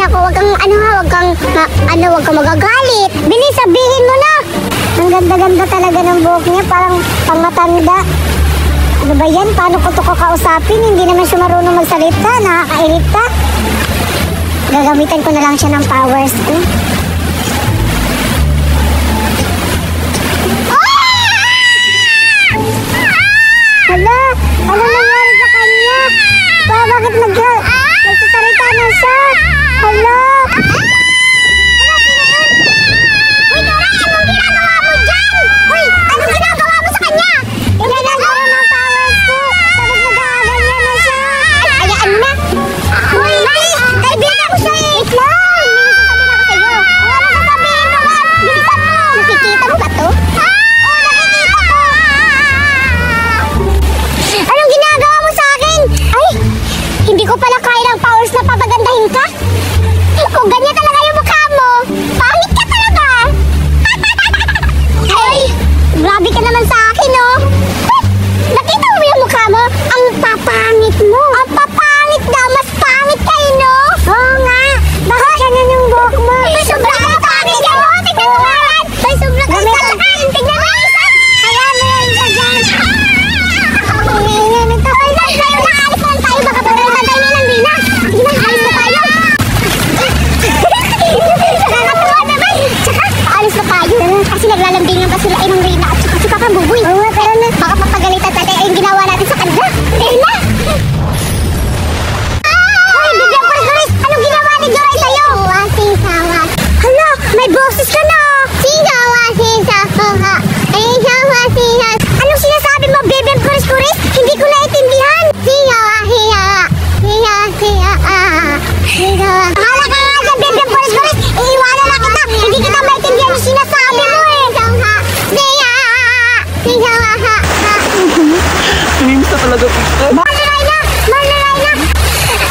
naku, wag kang, wag kang magagalit. Bilis, sabihin mo na. Ang ganda-ganda talaga ng buhok niya, parang pangatanda. Ano ba yan? Paano ko ito kakausapin? Hindi naman siya marunong magsalita, nakakairita. Gagamitan ko na lang siya ng powers ko. Hala, ano nangyari sa kanya? Bakit nagsasalita na siya? Hala! Uy, Dora! Anong ginagawa mo dyan? Uy, anong ginagawa mo sa kanya? Ginagawa ng powers ko. Bakit nag-aaganyan na siya? Ayaan na! Uy, kaibigan ko siya eh! Wait lang! May sasabihin ako sa'yo. Ano sasabihin mo nga? Bilisan mo! Nakikita mo ba to? Anong ginagawa mo sa akin? Ay, hindi ko pala kaya ng powers na papagandahin ka. Kung ganyan talaga yung mukha mo, pangit ka talaga. Ay, grabe ka naman sa akin, oh. Nakita mo yung mukha mo? Ang papangit mo. Ang papangit daw, mas pangit kayo, no? Oo nga. Bakit ganyan yung buhok mo? Ay, sobrang pangit ka mo. Tignan mo nga yan. Ay, sobrang pangit ka. Tignan mo isa. Kaya mo yan isa dyan. Kasi naglalambingan pa sila ng Rina at saka si Papa Buboy. Oo nga, pero baka papagalitan tayo yung ginawa natin sa kanila. Rina! Hoy, bigyan ko rin. Anong ginawa ni Joy sa'yo? Singawa. Hala, may boses ka na. Singawa. Anong sinasabi mo, Beben Kuris-Kuris? Hindi ko naiintindihan. Singawa. Hala ka nga dyan, Beben Kuris-Kuris. Iiwanan na kita. Hindi kita maintindihan yung sinasabi mo eh. Mims na talaga, Victor. Marlarayna!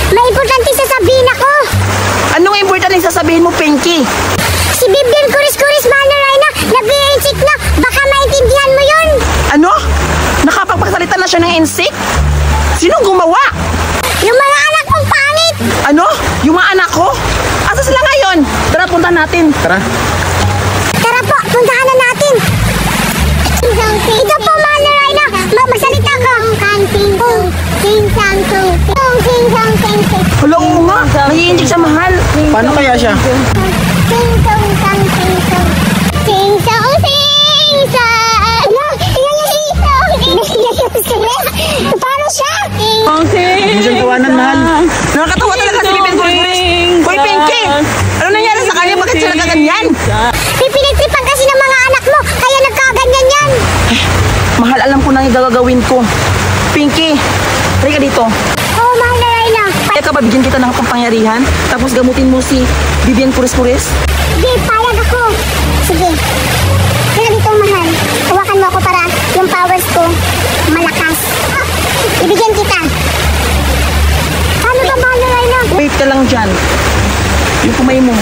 May importante sasabihin ako. Anong importante sasabihin mo, Pinky? Si Beben Kuris-Kuris, Marlarayna, nag-i-insik na. Baka maintindihan mo yun. Ano? Nakapagpagsalita na siya ng insect? Sinong gumawa? Yung mga anak kong pangit. Ano? Yung mga anak ko? Asa sila ngayon? Tara, punta natin. Tara. Tara po, puntahan na natin. Ito po, Marlarayna. Magsalita ko. Hala, oo nga. Nag-i-inject sa mahal. Paano kaya siya? Paano siya? Hindi siya tawanan, mahal. Nakakatawa talaga si Beben Kuris-Kuris. Hoy, Pinky! Ano nangyari sa kanya? Bakit siya nagkaganyan? Pinagtripan kasi ng mga anak mo, kaya nagkaganyan yan. Mahal, alam ko na yung gagawin ko. Pinky, try ka dito. Oo, Marlarayna. Kaya ka ba bigyan kita ng kapangyarihan? Tapos gamutin mo si Beben Kuris-Kuris? Sige, payag ako. Sige. Kaya dito, mahal. Hawakan mo ako para yung powers ko malakas. Ibigyan kita. Paano ba, Marlarayna? Wait ka lang dyan. Yung kamay mo.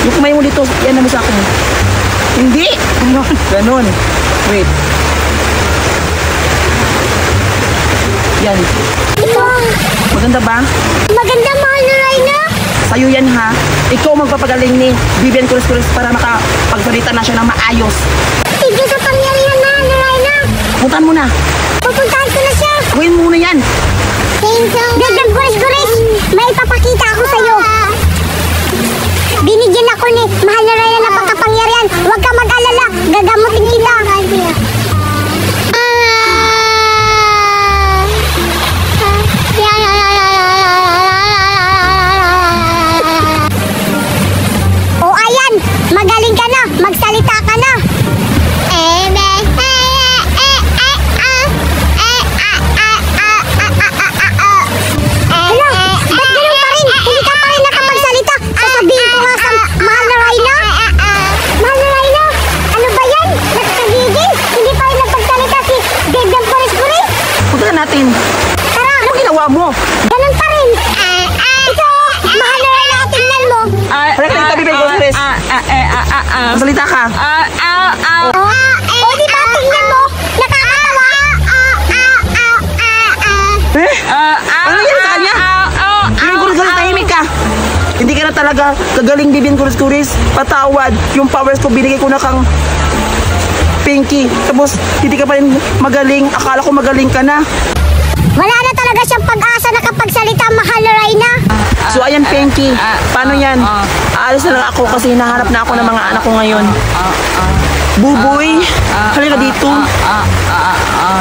Yung kamay mo dito, yan na mo sa akin. Hindi! Ganon. Wait. Yan. Ito. Maganda ba? Maganda, Marlarayna. Sa'yo yan ha. Ikaw magpapagaling ni Beben Kuris-Kuris para makapagsalita na siya ng maayos. Tigil sa pangyarihan, Marlarayna. Puntahan mo na. Pupuntahan ko na siya. Gawin mo na yan. Beben Kuris-Kuris, may ipapakita ako sa'yo. Binigyan ako ni Marlarayna na pagkapangyarihan. Huwag ka mag-alala. Gagamutin kita. O ayan, magaling ka na. Magsalita ka na. Natin. Tara! Ano ginawa mo? Ganun pa rin. Ito, Marlarayna, tingnan mo. Halika dito, Beben Kuris-Kuris. Magsalita ka. O, di ba, tingnan mo? Nakakatawa. Ano nangyari sa kanya? Beben Kuris-Kuris, tahimik ka. Hindi ka talaga. Gagaling Bibian Kuris-Kuris. Patawad. Yung powers ko, binigay ko na kang Pinky. Tapos, hindi ka pa rin magaling. Akala ko magaling ka na. Wala na talaga siyang pag-asa na kapag salita mahal na Reyna. So, ayan, Pinky. Paano yan? Aalis na lang ako kasi hinahanap na ako ng mga anak ko ngayon. Buboy, halika dito.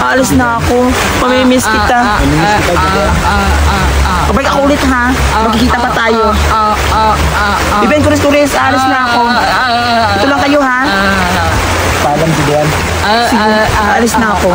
Aalis na ako. Mamimiss kita. Kapag ako ulit ha, magkikita pa tayo. Bibian Kuris-Kuris, aalis na ako. Ito lang kayo ha. Paalam si Dian. Sige, aalis na ako.